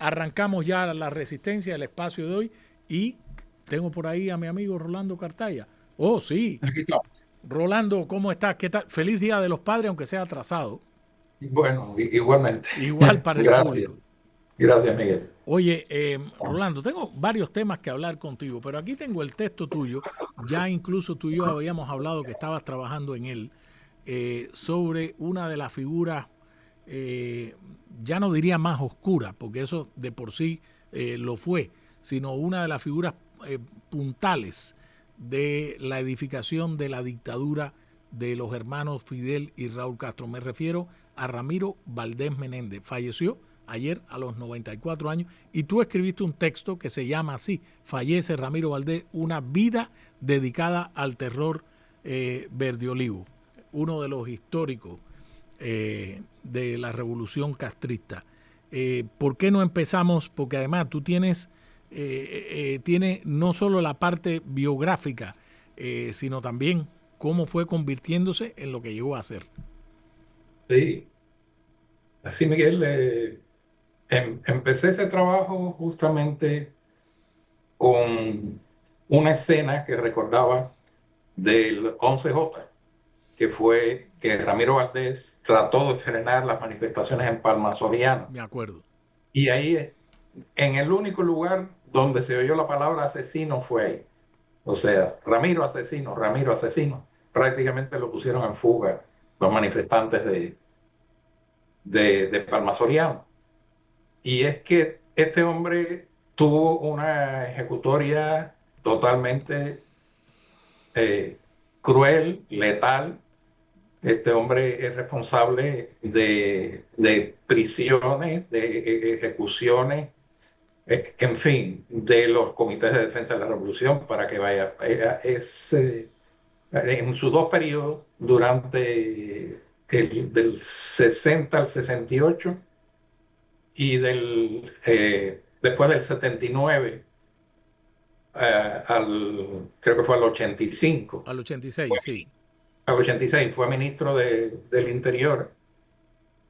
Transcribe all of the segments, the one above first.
arrancamos ya la resistencia del espacio de hoy y tengo por ahí a mi amigo Rolando Cartaya. Oh, sí. Aquí estamos. Rolando, ¿cómo estás? ¿Qué tal? Feliz Día de los Padres, aunque sea atrasado. Bueno, igualmente. Igual para el Gracias. público. Gracias, Miguel. Oye, Rolando, tengo varios temas que hablar contigo, pero aquí tengo el texto tuyo. Ya incluso tú y yo habíamos hablado que estabas trabajando en él sobre una de las figuras, eh, ya no diría más oscuras, porque eso de por sí lo fue, sino una de las figuras puntales de la edificación de la dictadura de los hermanos Fidel y Raúl Castro. Me refiero a Ramiro Valdés Menéndez. Falleció ayer a los 94 años y tú escribiste un texto que se llama así: Fallece Ramiro Valdés, una vida dedicada al terror verde olivo, uno de los históricos de la revolución castrista. ¿Por qué no empezamos? Porque además tú tienes no solo la parte biográfica, sino también cómo fue convirtiéndose en lo que llegó a ser. Sí, así, Miguel, empecé ese trabajo justamente con una escena que recordaba del 11J, que fue que Ramiro Valdés trató de frenar las manifestaciones en Palma Soriano. Me acuerdo. Y ahí, en el único lugar donde se oyó la palabra asesino fue ahí. O sea, Ramiro asesino, Ramiro asesino. Prácticamente lo pusieron en fuga los manifestantes de Palma Soriano. Y es que este hombre tuvo una ejecutoria totalmente cruel, letal. Este hombre es responsable de prisiones, de ejecuciones, en fin, de los comités de defensa de la revolución, para que vaya. En sus dos periodos, durante del 60 al 68 y después del 79 creo que fue al 85, Al fue, 86, sí. al 86 fue ministro del Interior.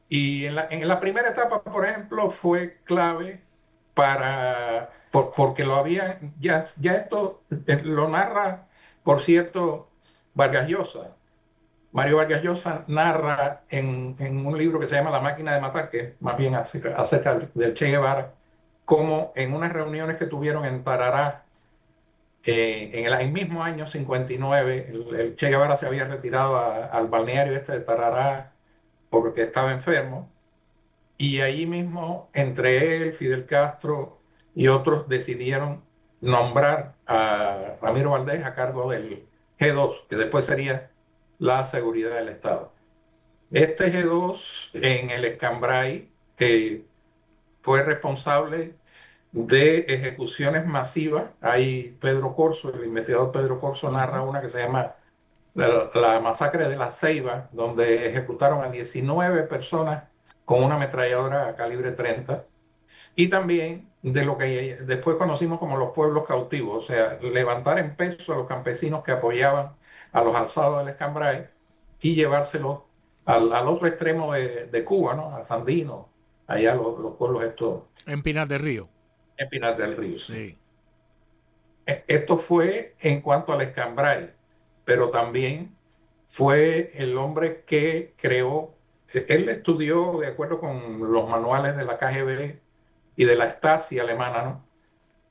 Y en la primera etapa, por ejemplo, fue clave porque lo había, ya esto lo narra, por cierto, Vargas Llosa. Mario Vargas Llosa narra en un libro que se llama La máquina de matar, que es más bien acerca del Che Guevara, cómo en unas reuniones que tuvieron en Tarará, en el mismo año 59, el Che Guevara se había retirado al balneario este de Tarará porque estaba enfermo, y ahí mismo, entre él, Fidel Castro y otros, decidieron nombrar a Ramiro Valdés a cargo del G2, que después sería la seguridad del Estado. Este G2 en el Escambray fue responsable de ejecuciones masivas. Ahí Pedro Corso, el investigador Pedro Corso, Uh narra -huh. una que se llama la masacre de la Ceiba, donde ejecutaron a 19 personas con una ametralladora calibre 30, y también de lo que después conocimos como los pueblos cautivos, o sea, levantar en peso a los campesinos que apoyaban a los alzados del Escambray y llevárselos al otro extremo de Cuba, ¿no? A Sandino, allá los pueblos estos En Pinar del Río. en Pinar del Río, sí. Sí. Esto fue en cuanto al Escambray, pero también fue el hombre que creó, él estudió de acuerdo con los manuales de la KGB y de la Stasi alemana, ¿no?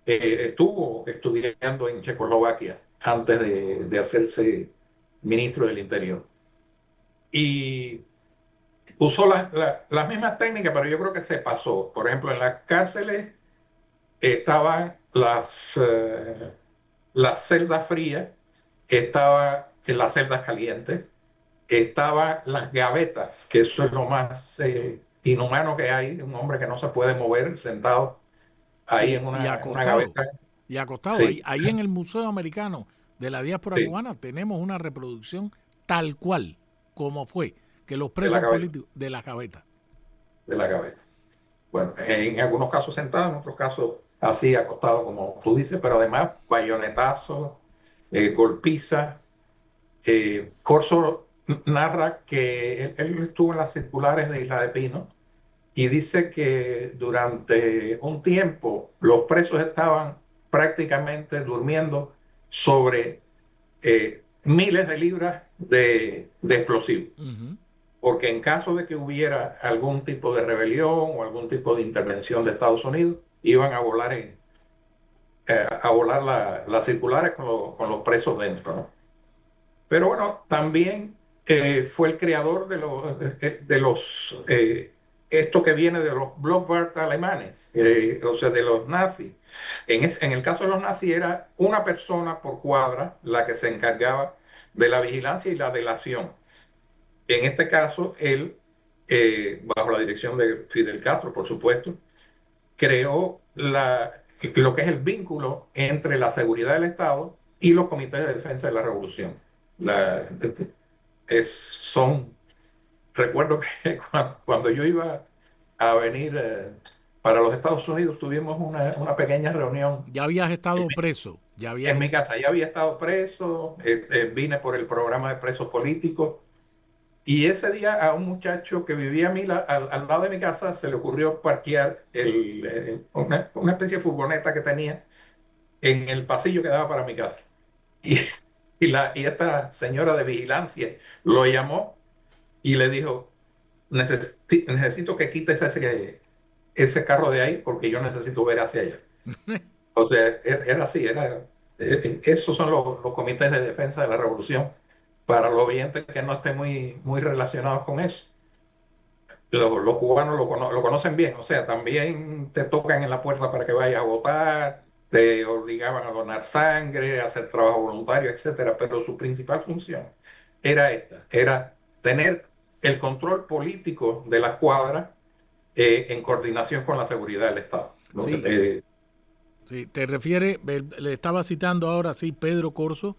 Estuvo estudiando en Checoslovaquia antes de hacerse ministro del Interior. Y usó las mismas técnicas, pero yo creo que se pasó. Por ejemplo, en las cárceles estaban las celdas frías, estaba en las celdas calientes, estaban las gavetas, que eso es lo más inhumano que hay, un hombre que no se puede mover sentado ahí en Y una acostado. gaveta. Y acostado. Sí, Ahí en el Museo Americano de la Diáspora sí, Cubana tenemos una reproducción tal cual como fue que los de la presos gaveta, políticos de la gaveta. de la gaveta. Bueno, en algunos casos sentado, en otros casos así acostado, como tú dices, pero además bayonetazos, golpizas. Corso narra que él estuvo en las circulares de Isla de Pino y dice que durante un tiempo los presos estaban prácticamente durmiendo sobre miles de libras de explosivos, Ujú. porque en caso de que hubiera algún tipo de rebelión o algún tipo de intervención de Estados Unidos, iban a volar las circulares con los presos dentro, ¿no? Pero bueno, también fue el creador esto que viene de los Blockbart alemanes, o sea, de los nazis. En el caso de los nazis era una persona por cuadra la que se encargaba de la vigilancia y la delación. En este caso, él, bajo la dirección de Fidel Castro, por supuesto, creó lo que es el vínculo entre la seguridad del Estado y los comités de defensa de la revolución. La, son, recuerdo que cuando yo iba a venir para los Estados Unidos, tuvimos una pequeña reunión Ya habías estado preso, ya habías en mi estado. casa. Ya había estado preso, vine por el programa de presos políticos. Y ese día a un muchacho que vivía a al lado de mi casa se le ocurrió parquear una especie de furgoneta que tenía en el pasillo que daba para mi casa. Y, y esta señora de vigilancia lo llamó y le dijo, necesito que quites ese carro de ahí porque yo necesito ver hacia allá. O sea, era así, esos son los comités de defensa de la revolución para los oyentes que no estén muy relacionados con eso. Los cubanos lo conocen bien, o sea, también te tocan en la puerta para que vayas a votar, te obligaban a donar sangre, a hacer trabajo voluntario, etcétera, pero su principal función era esta, era tener el control político de la cuadra en coordinación con la seguridad del Estado. Sí, sí, te refiere, le estaba citando ahora, sí, Pedro Corso,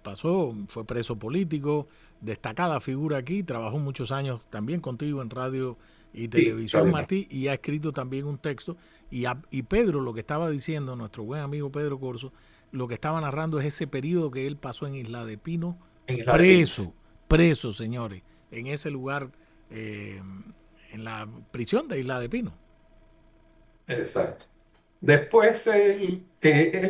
pasó, fue preso político, destacada figura aquí, trabajó muchos años también contigo en radio y Sí, televisión, Martí, y ha escrito también un texto. Y Pedro, lo que estaba diciendo, nuestro buen amigo Pedro Corso, lo que estaba narrando es ese periodo que él pasó en Isla de Pino, en Isla de Pino. preso, preso, señores, en ese lugar, eh, en la prisión de Isla de Pino. Exacto. Después él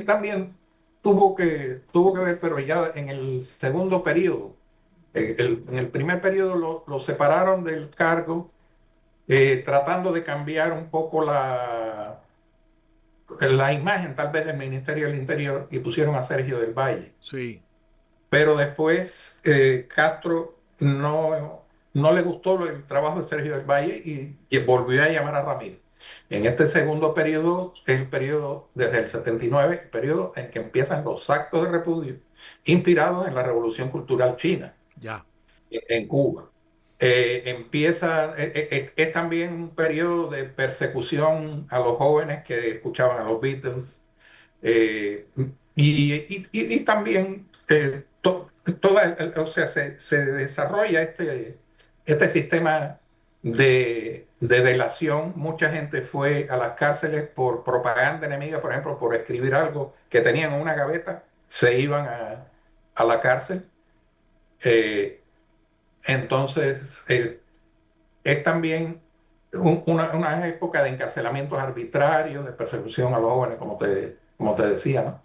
también tuvo que ver, pero ya en el segundo periodo. En el primer periodo lo separaron del cargo, tratando de cambiar un poco la imagen tal vez del Ministerio del Interior y pusieron a Sergio del Valle. Sí, Pero después Castro no le gustó el trabajo de Sergio del Valle y volvió a llamar a Ramírez. En este segundo periodo, es el periodo desde el 79, el periodo en que empiezan los actos de repudio inspirados en la Revolución Cultural China ya. en Cuba. Es también un periodo de persecución a los jóvenes que escuchaban a los Beatles, eh, y también o sea, se desarrolla este sistema de delación. Mucha gente fue a las cárceles por propaganda enemiga, por ejemplo, por escribir algo que tenían en una gaveta, se iban a la cárcel. Eh, entonces, es también una época de encarcelamientos arbitrarios, de persecución a los jóvenes, como te decía, ¿no?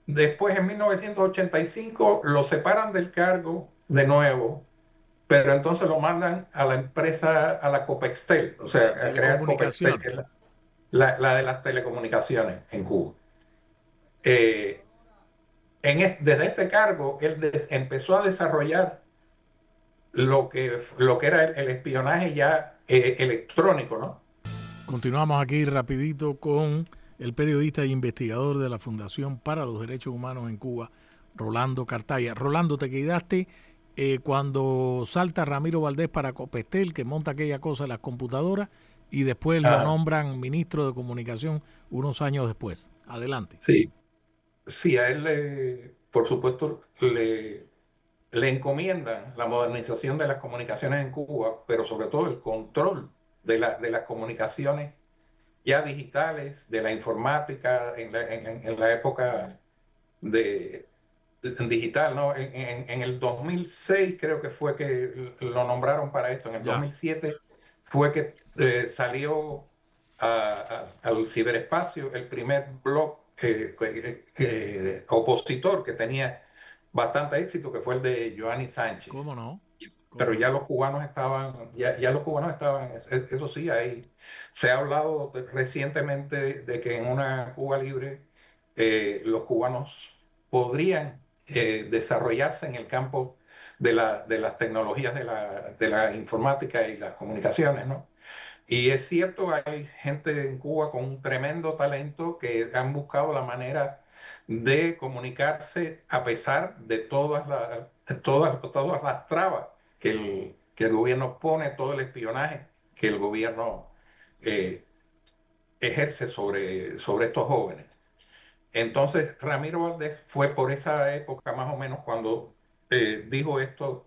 Después, en 1985, lo separan del cargo de nuevo, pero entonces lo mandan a la empresa, a la Copextel, o sea, De a crear Copextel, que telecomunicaciones. es la de las telecomunicaciones en Cuba. Eh, desde este cargo, él empezó a desarrollar lo que era el espionaje ya electrónico, ¿no? Continuamos aquí rapidito con el periodista e investigador de la Fundación para los Derechos Humanos en Cuba, Rolando Cartaya. Rolando, te quedaste cuando salta Ramiro Valdés para Copestel, que monta aquella cosa en las computadoras, y después lo Ah, nombran ministro de Comunicación unos años después. Adelante. sí, sí, a él, por supuesto, le encomiendan la modernización de las comunicaciones en Cuba, pero sobre todo el control de las comunicaciones ya digitales, de la informática en la época digital, ¿no? En el 2006 creo que fue que lo nombraron para esto. En el Ya. 2007 fue que salió al ciberespacio el primer blog opositor que tenía bastante éxito, que fue el de Giovanni Sánchez. ¿Cómo no? Pero ¿Cómo ya no? los cubanos estaban, ya los cubanos estaban, eso sí, ahí se ha hablado recientemente de que en una Cuba libre los cubanos podrían desarrollarse en el campo de las tecnologías de la informática y las comunicaciones, ¿no? Y es cierto, hay gente en Cuba con un tremendo talento que han buscado la manera de comunicarse a pesar de todas las trabas que el gobierno pone, todo el espionaje que el gobierno eh, ejerce sobre estos jóvenes. Entonces, Ramiro Valdés fue por esa época más o menos cuando dijo esto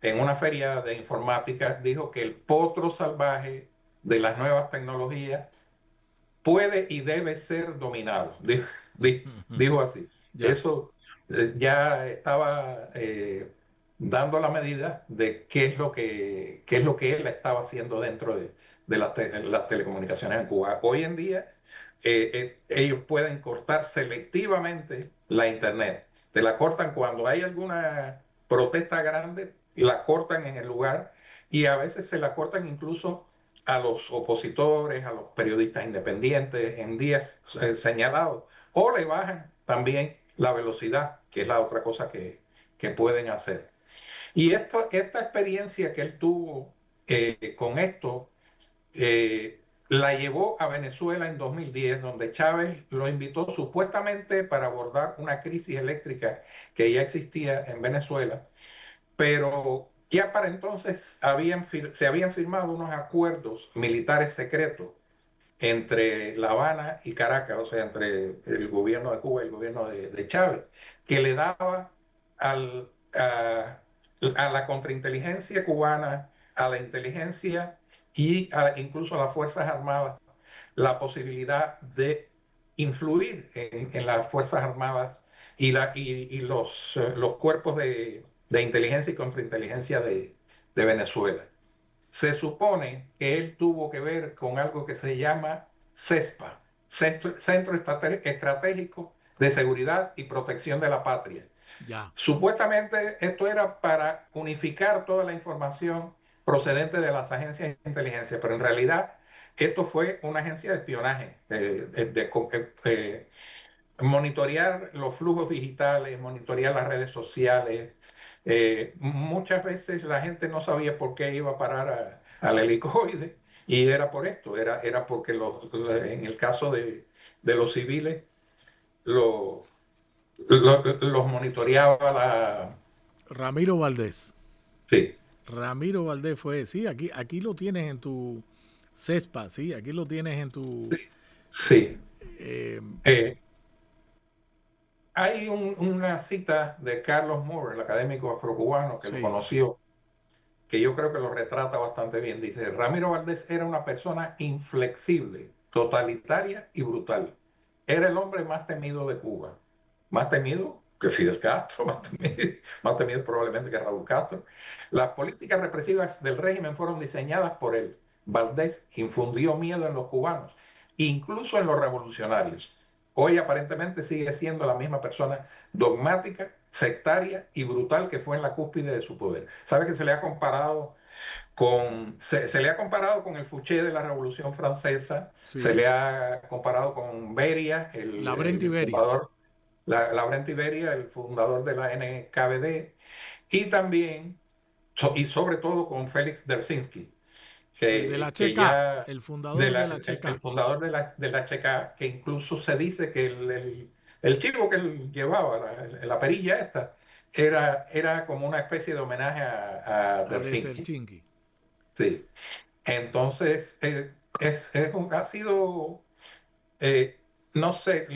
en una feria de informática, dijo que el potro salvaje de las nuevas tecnologías puede y debe ser dominado. Dijo así. Ya. Eso ya estaba dando la medida de qué es lo que él estaba haciendo dentro de las telecomunicaciones en Cuba. Hoy en día ellos pueden cortar selectivamente la internet. Te la cortan cuando hay alguna protesta grande, la cortan en el lugar y a veces se la cortan incluso a los opositores, a los periodistas independientes en días señalados, o le bajan también la velocidad, que es la otra cosa que pueden hacer. Y esta experiencia que él tuvo con esto la llevó a Venezuela en 2010, donde Chávez lo invitó supuestamente para abordar una crisis eléctrica que ya existía en Venezuela, pero ya para entonces se habían firmado unos acuerdos militares secretos entre La Habana y Caracas, o sea, entre el gobierno de Cuba y el gobierno de Chávez, que le daba a la contrainteligencia cubana, a la inteligencia y incluso a las Fuerzas Armadas la posibilidad de influir en las Fuerzas Armadas y los cuerpos de inteligencia y contrainteligencia de Venezuela. Se supone que él tuvo que ver con algo que se llama CESPA, Centro Estratégico de Seguridad y Protección de la Patria. Ya. Supuestamente esto era para unificar toda la información procedente de las agencias de inteligencia, pero en realidad esto fue una agencia de espionaje, monitorear los flujos digitales, monitorear las redes sociales. Muchas veces la gente no sabía por qué iba a parar al helicoide y era por esto, era porque en el caso de los civiles lo, los monitoreaba Ramiro Valdés. Sí, Ramiro Valdés fue, sí, aquí lo tienes en tu CESPA, sí, aquí lo tienes en tu... sí. eh, Eh, hay una cita de Carlos Moore, el académico afrocubano que lo sí, conoció, que yo creo que lo retrata bastante bien. Dice, Ramiro Valdés era una persona inflexible, totalitaria y brutal. Era el hombre más temido de Cuba. Más temido que Fidel Castro, más temido probablemente que Raúl Castro. Las políticas represivas del régimen fueron diseñadas por él. Valdés infundió miedo en los cubanos, incluso en los revolucionarios. Hoy aparentemente sigue siendo la misma persona dogmática, sectaria y brutal que fue en la cúspide de su poder. ¿Sabe que se le ha comparado se le ha comparado con el Fouché de la Revolución Francesa, se sí. le ha comparado con Beria, Labrent el Iberia, fundador, Laurent Beria, el fundador de la NKVD, y también, y sobre todo con Félix Dzerzhinsky, el de la que Checa, ya, el fundador de la el Checa. fundador de la CK, que incluso se dice que el chivo que él llevaba, la perilla esta, era como una especie de homenaje a A de Dzerzhinsky. Serchinki. Sí. Entonces, ha sido, eh, no sé,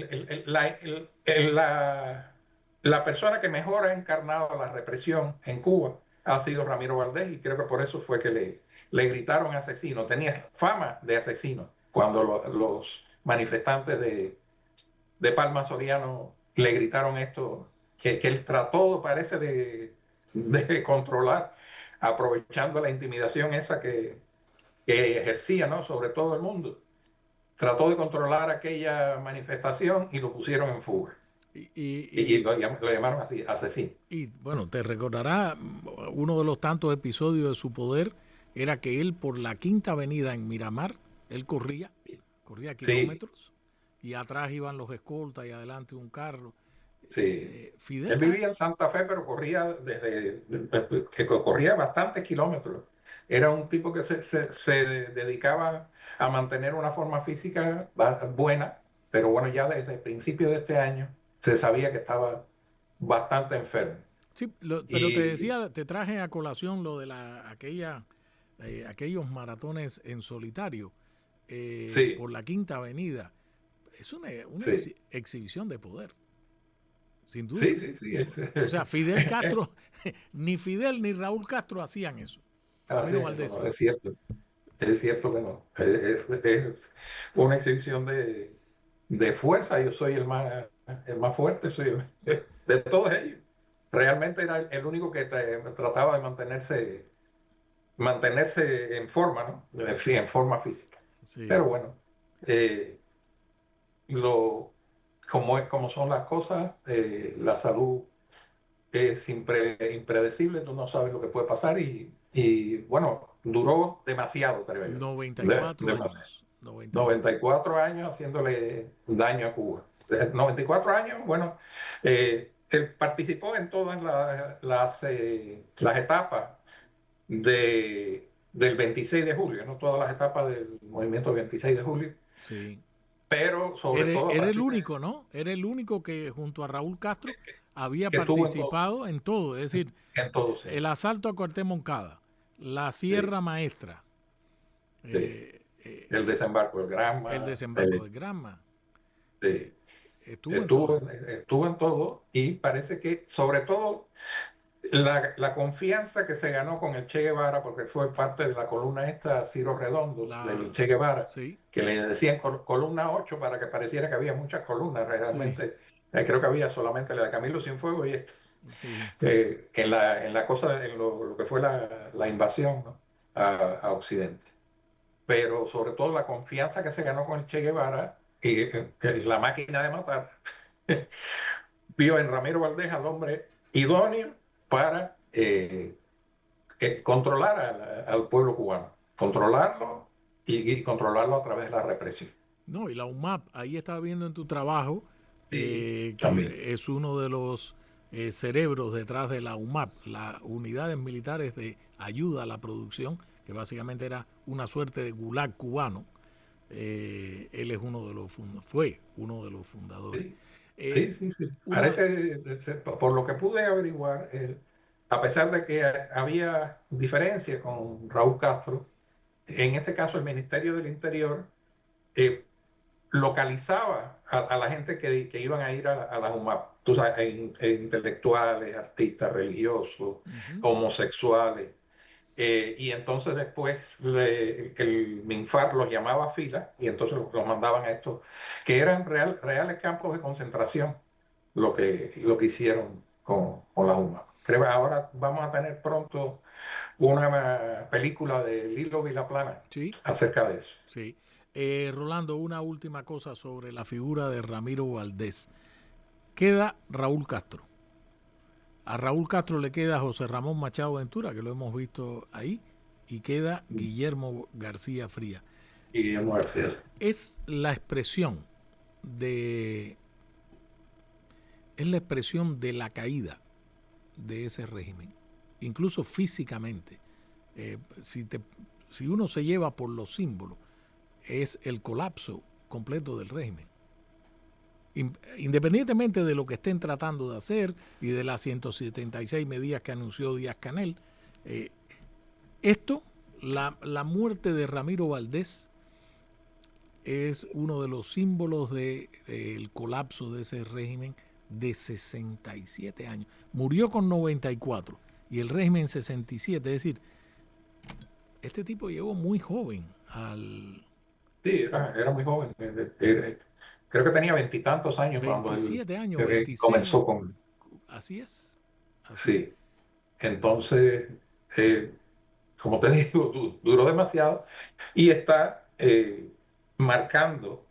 la persona que mejor ha encarnado la represión en Cuba ha sido Ramiro Valdés y creo que por eso fue que le gritaron asesino. Tenía fama de asesino cuando los manifestantes de Palma Soriano le gritaron esto, que él trató, parece, de controlar, aprovechando la intimidación esa que ejercía, ¿no?, sobre todo el mundo, trató de controlar aquella manifestación y lo pusieron en fuga. Y, Y y, lo llamaron así, asesino. bueno, te recordará uno de los tantos episodios de su poder era que él por la Quinta Avenida en Miramar, él corría Sí, kilómetros y atrás iban los escoltas y adelante un carro. sí. Fidel Él Castro. vivía en Santa Fe, pero que corría bastantes kilómetros. Era un tipo que se dedicaba a mantener una forma física buena, pero bueno, ya desde el principio de este año se sabía que estaba bastante enfermo. Sí, pero te Y decía, te traje a colación lo de aquellos maratones en solitario sí, por la Quinta Avenida. Es una sí, exhibición de poder, sin duda. sí, sí, sí. O sea, Fidel Castro, ni Fidel ni Raúl Castro hacían eso. Sí, Ramiro no, Valdés no, sí. es cierto que no. Es una exhibición de fuerza. Yo soy el más fuerte, soy de todos ellos. Realmente era el único que trataba de mantenerse en forma, ¿no? En forma física. Sí. Pero bueno, eh, lo, como son las cosas, la salud es impredecible, tú no sabes lo que puede pasar y bueno, duró demasiado, creo yo. 94 Demasiado. años. 94. 94 años haciéndole daño a Cuba. 94 años, bueno, él participó en todas las etapas del 26 de julio, no todas las etapas del movimiento 26 de julio, Sí. pero sobre todo a Era el partir de único, ¿no? Era el único que junto a Raúl Castro había que estuvo en todo, participado en todo. Es decir, en todo, sí, el asalto a Cuartel Moncada, la sí, Sierra Maestra, sí. eh, El desembarco, el el Granma, desembarco de Granma. Eh, sí. estuvo en todo. Estuvo en todo y parece que sobre todo la confianza que se ganó con el Che Guevara, porque fue parte de la columna esta, Ciro Redondo, del La, Che Guevara, sí, que le decían columna 8 para que pareciera que había muchas columnas, sí, realmente creo que había solamente la de Camilo Cienfuegos y esta, sí. en la cosa, en lo que fue la invasión, ¿no?, a Occidente. Pero sobre todo la confianza que se ganó con el Che Guevara y la máquina de matar, vio en Ramiro Valdés al hombre idóneo para controlar al pueblo cubano, controlarlo y controlarlo a través de la represión. No, y la UMAP, ahí estaba viendo en tu trabajo Sí, también. que es uno de los cerebros detrás de la UMAP, las unidades militares de ayuda a la producción, que básicamente era una suerte de gulag cubano. Él es uno de los fue uno de los fundadores. Sí, Eh, sí, sí, sí. una, Parece, por lo que pude averiguar, a pesar de que había diferencia con Raúl Castro, en ese caso el Ministerio del Interior eh, localizaba a la gente que iban a ir a la UMAP, tú sabes, intelectuales, artistas, religiosos, uh-huh, homosexuales, y entonces después el MINFAR los llamaba a fila y entonces los mandaban a estos, que eran reales campos de concentración, lo que hicieron con la UMAP. Creo que ahora vamos a tener pronto una película de Lilo Vilaplana sí, acerca de eso. sí. Rolando, una última cosa sobre la figura de Ramiro Valdés. Queda Raúl Castro. A Raúl Castro le queda José Ramón Machado Ventura, que lo hemos visto ahí, y queda Guillermo García Fría. Y Guillermo García. Es la expresión de es la expresión de la caída de ese régimen, incluso físicamente. Eh, si, te, si uno se lleva por los símbolos, es el colapso completo del régimen. Independientemente de lo que estén tratando de hacer y de las 176 medidas que anunció Díaz Canel, eh, esto, la muerte de Ramiro Valdés es uno de los símbolos del colapso de ese régimen de 67 años. Murió con 94 y el régimen 67, es decir, este tipo llegó muy joven al Sí, era muy joven. Creo que tenía veintitantos años cuando él 27 años, 26, comenzó así es, así es. Sí. Entonces, como te digo, duró demasiado y está marcando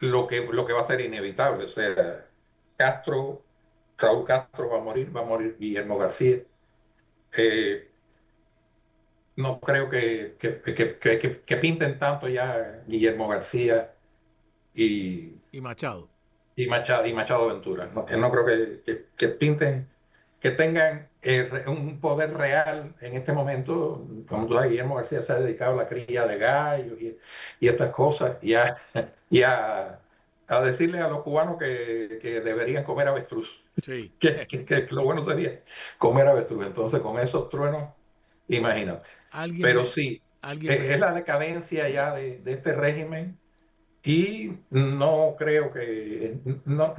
lo que va a ser inevitable. O sea, Castro, Raúl Castro va a morir Guillermo García. Eh, no creo que pinten tanto ya Guillermo García y, Y Machado. y Machado Ventura. No, no creo que pinten, que tengan un poder real en este momento. Como tú sabes, Guillermo García se ha dedicado a la cría de gallos y estas cosas, y a decirle a los cubanos que deberían comer avestruz. Sí. Que lo bueno sería comer avestruz. Entonces, con esos truenos, imagínate. Alguien Pero me, sí, alguien es me, la decadencia ya de este régimen y no creo que, no,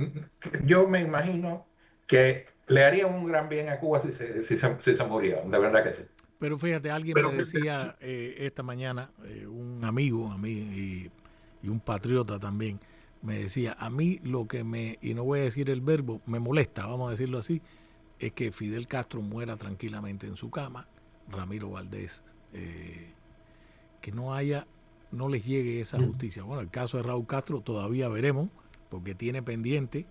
yo me imagino que le haría un gran bien a Cuba si se murieran, de verdad que sí. pero fíjate, alguien me Pero decía esta mañana, un amigo a mí y un patriota también, me decía, a mí lo que y no voy a decir el verbo, me molesta, vamos a decirlo así, es que Fidel Castro muera tranquilamente en su cama, Ramiro Valdés, que no les llegue esa justicia. Bueno, el caso de Raúl Castro todavía veremos, porque tiene pendiente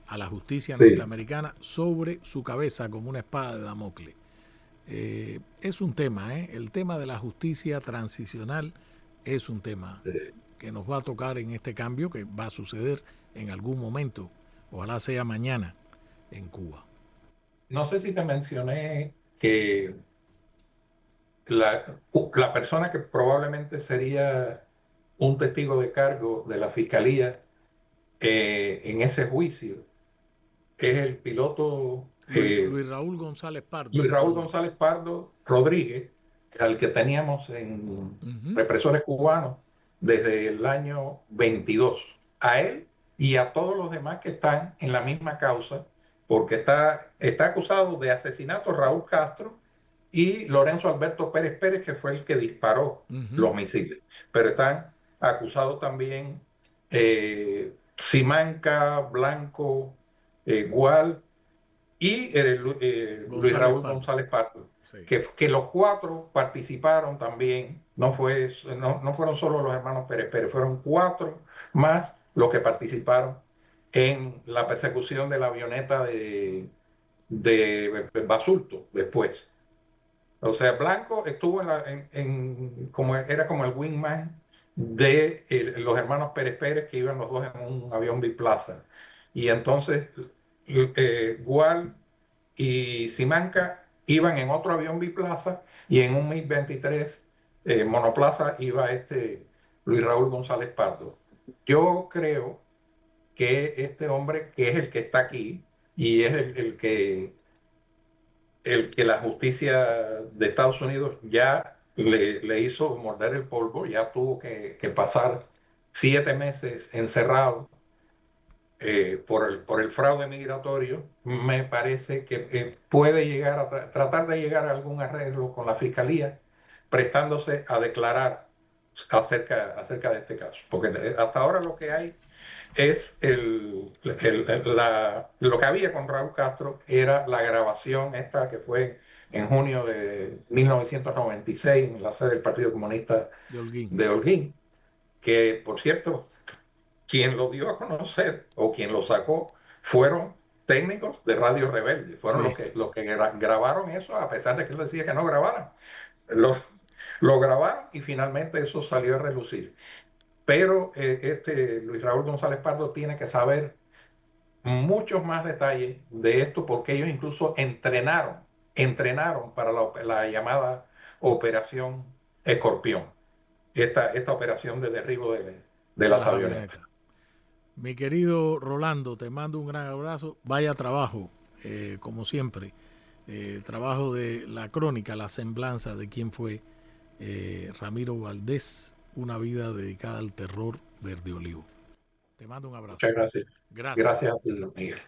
a la justicia sí, norteamericana sobre su cabeza como una espada de Damocles. Es un tema, el tema de la justicia transicional es un tema que nos va a tocar en este cambio que va a suceder en algún momento, ojalá sea mañana, en Cuba. no sé si te mencioné que la persona que probablemente sería un testigo de cargo de la fiscalía en ese juicio es el piloto Luis Raúl González Pardo, Luis Raúl Rodríguez. González Pardo Rodríguez, al que teníamos en Uh -huh. represores cubanos desde el año 22. A él y a todos los demás que están en la misma causa, porque está acusado de asesinato Raúl Castro y Lorenzo Alberto Pérez Pérez, que fue el que disparó Uh -huh. los misiles. Pero están acusados también Simanca, Blanco, Gual y Luis González Raúl Pardo. González Pardo, Sí. que los cuatro participaron también, no fueron solo los hermanos Pérez Pérez, fueron cuatro más los que participaron en la persecución de la avioneta de Basulto después. O sea, Blanco estuvo como era como el wingman de los hermanos Pérez Pérez que iban los dos en un avión biplaza. Y entonces Gual y Simanca iban en otro avión biplaza y en un MiG-23 monoplaza iba Luis Raúl González Pardo. Yo creo que este hombre, que es el que está aquí y es el que la justicia de Estados Unidos ya le hizo morder el polvo, ya tuvo que pasar 7 meses encerrado por el fraude migratorio, me parece que puede llegar a tratar de llegar a algún arreglo con la fiscalía, prestándose a declarar acerca de este caso. Porque hasta ahora lo que hay es lo que había con Raúl Castro era la grabación esta que fue en junio de 1996 en la sede del Partido Comunista De Holguín. de Holguín, que por cierto quien lo dio a conocer o quien lo sacó fueron técnicos de Radio Rebelde, fueron Sí. los que grabaron eso, a pesar de que él decía que no grabaran. Lo, lo grabaron y finalmente eso salió a relucir. Pero Luis Raúl González Pardo tiene que saber muchos más detalles de esto porque ellos incluso entrenaron para la llamada Operación Escorpión, esta operación de derribo de De las las avionetas. avionetas. Mi querido Rolando, te mando un gran abrazo. Vaya trabajo, como siempre. El trabajo de la crónica, la semblanza de quién fue Ramiro Valdés, una vida dedicada al terror verde olivo. Te mando un abrazo. Muchas gracias. Gracias. Gracias a ti, Miguel.